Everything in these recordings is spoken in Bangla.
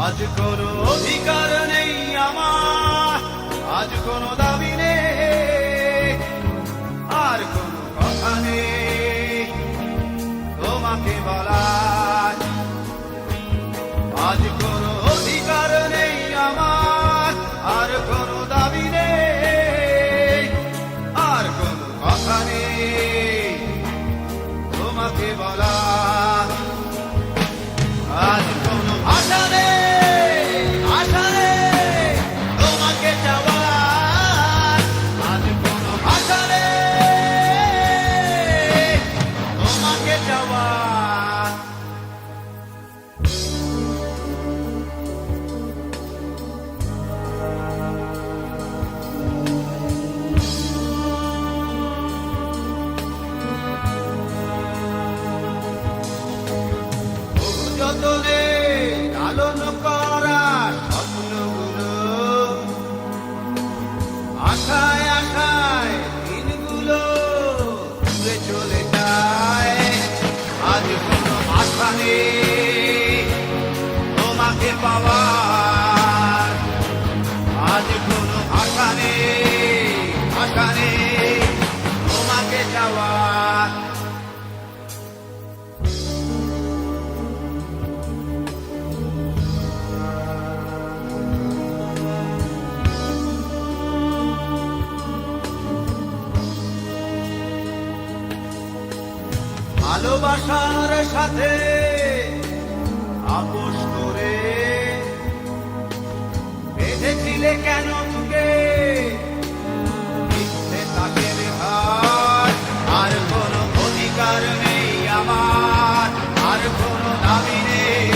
আজ কোনো অধিকার নেই আমার, আজ কোনো দাবি নেই, আর কোনো কথা নেই তোমাকে বলার। আজ কোনো অধিকার নেই আমার, আর কোনো দাবি নেই, আর কোনো কথা নেই তোমাকে বলার। আজ কোনো আশা নেই, আশা নেই তোমাকে চাওয়ার। আজ কোনো আশা নেই তোমাকে চাওয়ার। যতনে লালন করা স্বপ্নগুলো, আশায় আশায় দিনগুলো ঘুরে চলে যায়। আজ কোনো আশা নেই তোমাকে পাওয়ার। আজ কোনো আশা নেই, আশা নেই তোমাকে চাওয়ার। ভালোবাসার সাথে আপোষ করে বেঁধেছিলে কেন তুকে মিথ্যে তাকের ঘাট। আর কোনো অধিকার নেই আমার, আর কোনো দাবি নেই,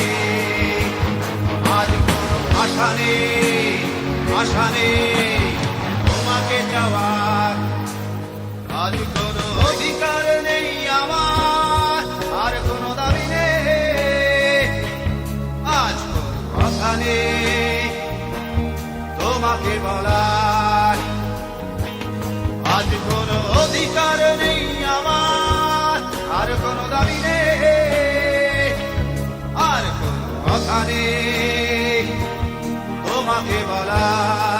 আজ কোনো আশা নেই, আশা নেই তোমাকে যাওয়ার। আজ কোনো অধিকার নেই আমার, আর কোনো দাবি নেই, আজ কোনো কথা নেই তোমাকে বলার। আজ কোনো অধিকার নেই আমার, আর কোনো দাবি নেই, আর কোনো কথা নেই তোমাকে বলার।